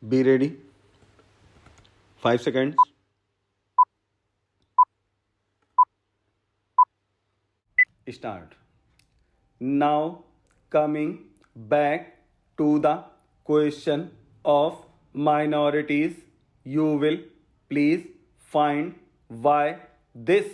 Be ready. 5 seconds. Start. Now, coming back to the question of minorities, you will please find why this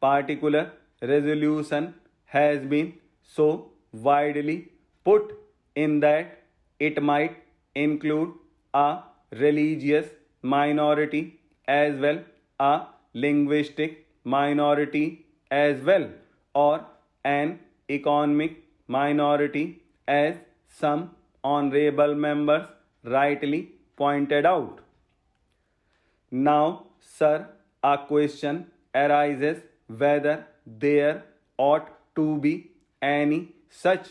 particular resolution has been so widely put in that it might include a religious minority as well, a linguistic minority as well, or an economic minority, as some honorable members rightly pointed out. Now, sir, a question arises whether there ought to be any such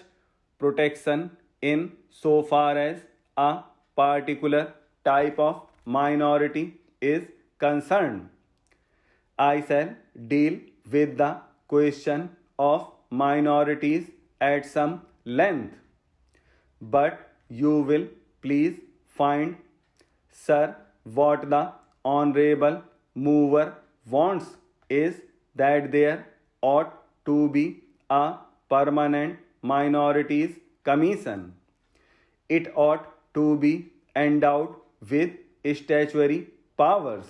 protection in so far as a particular type of minority is concerned. I shall deal with the question of minorities at some length, but you will please find, sir, what the honorable mover wants is that there ought to be a permanent minorities commission. It ought to be endowed with statutory powers.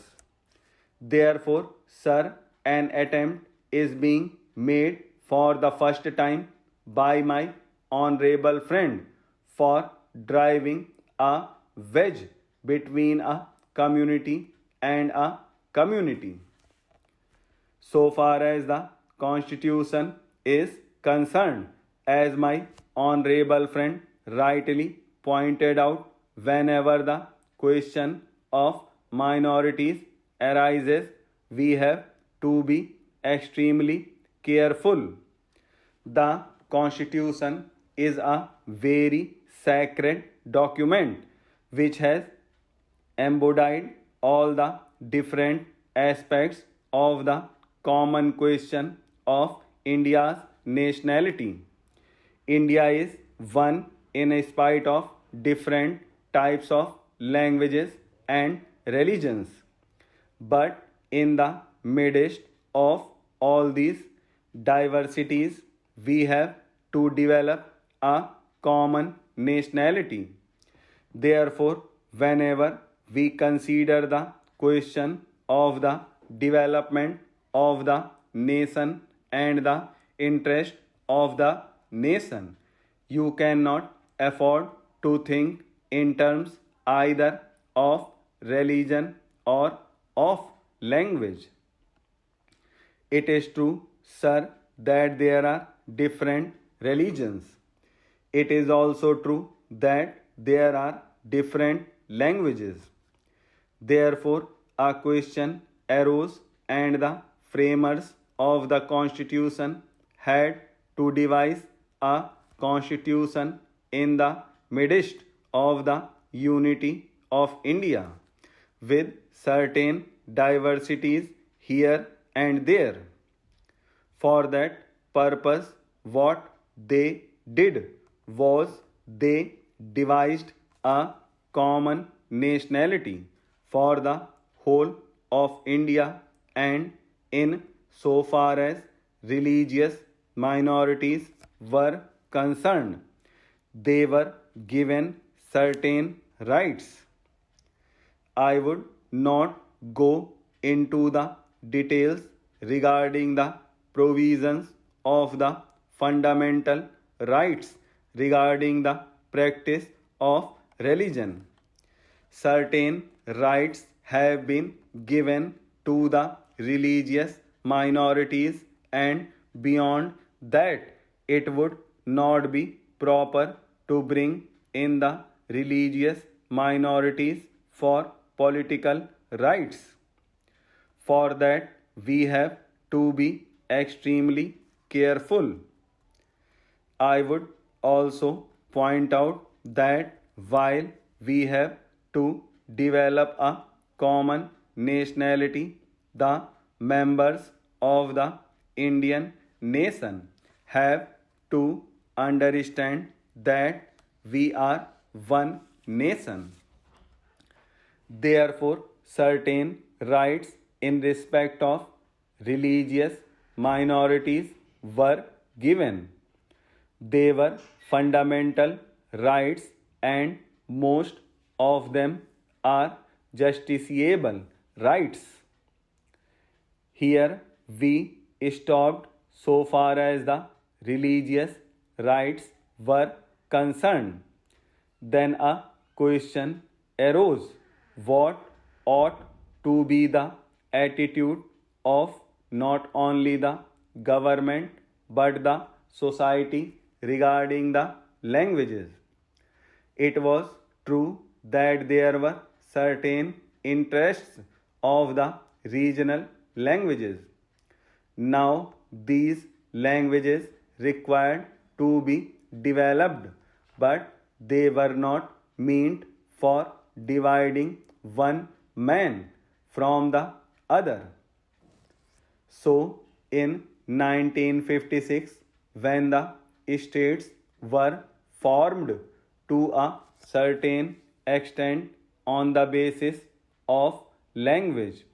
Therefore, sir, an attempt is being made for the first time by my honorable friend for driving a wedge between a community and a community. So far as the Constitution is concerned, as my honorable friend rightly pointed out, whenever the question of minorities arises, we have to be extremely careful. The Constitution is a very sacred document which has embodied all the different aspects of the common question of India's nationality. India is one in spite of different types of languages and religions. But in the midst of all these diversities, we have to develop a common nationality. Therefore, whenever we consider the question of the development of the nation and the interest of the nation, you cannot afford to think in terms either of religion or of language. It is true, sir, that there are different religions. It is also true that there are different languages. Therefore, a question arose, and the framers of the Constitution had to devise a constitution in the midst of the unity of India, with certain diversities here and there. For that purpose, what they did was they devised a common nationality for the whole of India, and in so far as religious minorities were concerned, they were given certain rights. I would not go into the details regarding the provisions of the fundamental rights regarding the practice of religion. Certain rights have been given to the religious minorities, and beyond that, it would not be proper to bring in the religious minorities for political rights. For that, we have to be extremely careful. I would also point out that while we have to develop a common nationality, the members of the Indian nation have to understand that we are one nation. Therefore, certain rights in respect of religious minorities were given. They were fundamental rights, and most of them are justiciable rights. Here we stopped so far as the religious rights were concerned. Then a question arose: what ought to be the attitude of not only the government but the society regarding the languages? It was true that there were certain interests of the regional languages. Now, these languages required to be developed, but they were not meant for dividing one man from the other. So, in 1956, when the states were formed to a certain extent on the basis of language,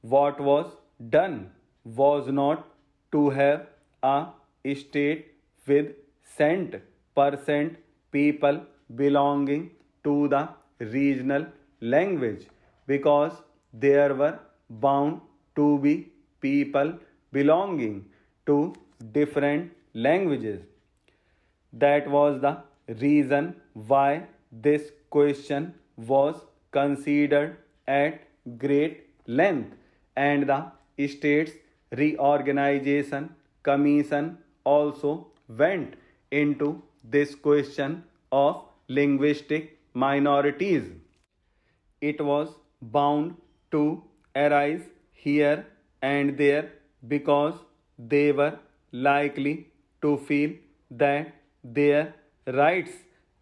what was done was not to have a state with cent% people belonging to the regional language, because there were bound to be people belonging to different languages. That was the reason why this question was considered at great length, and the States Reorganization Commission also went into this question of linguistic minorities. It was bound to arise here and there because they were likely to feel that their rights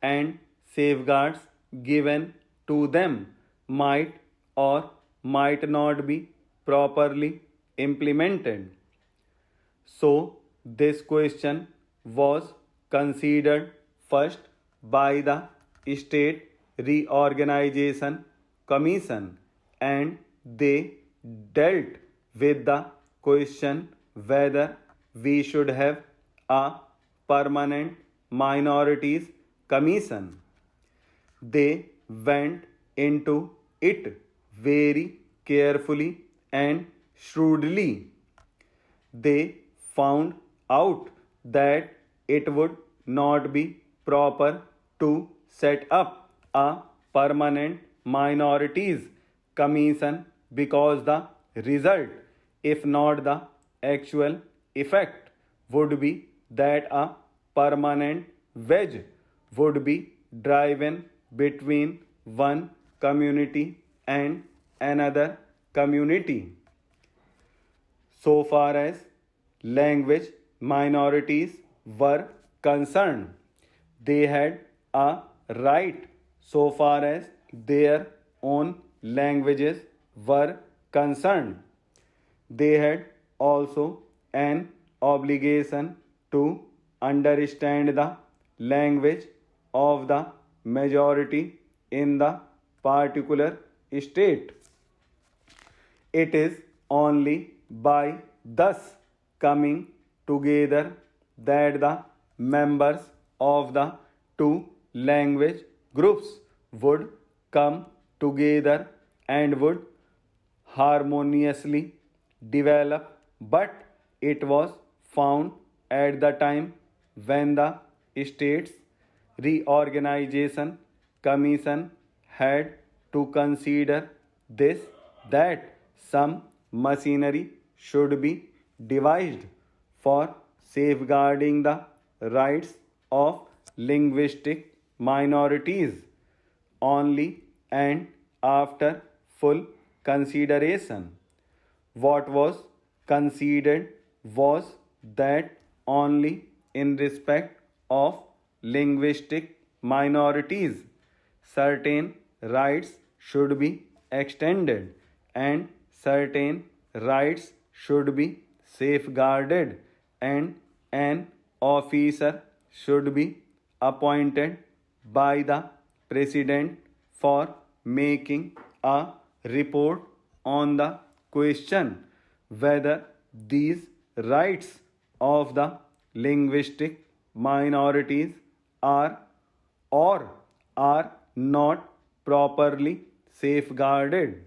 and safeguards given to them might or might not be properly implemented. So, this question was considered first by the State Reorganization Commission, and they dealt with the question whether we should have a permanent minorities commission. They went into it very carefully and shrewdly. They found out that it would not be proper to set up a permanent minorities commission, because the result, if not the actual effect, would be that a permanent wedge would be driven between one community and another community. So far as language minorities were concerned, they had a right so far as their own languages were concerned. They had also an obligation to understand the language of the majority in the particular state. It is only by thus coming together that the members of the two language groups would come together and would harmoniously develop. But it was found at the time when the States Reorganization Commission had to consider this, that some machinery should be devised for safeguarding the rights of linguistic minorities only, and after full consideration. What was considered was that only in respect of linguistic minorities certain rights should be extended and certain rights should be safeguarded, and an officer should be appointed by the president for making a report on the question whether these rights of the linguistic minorities are or are not properly safeguarded.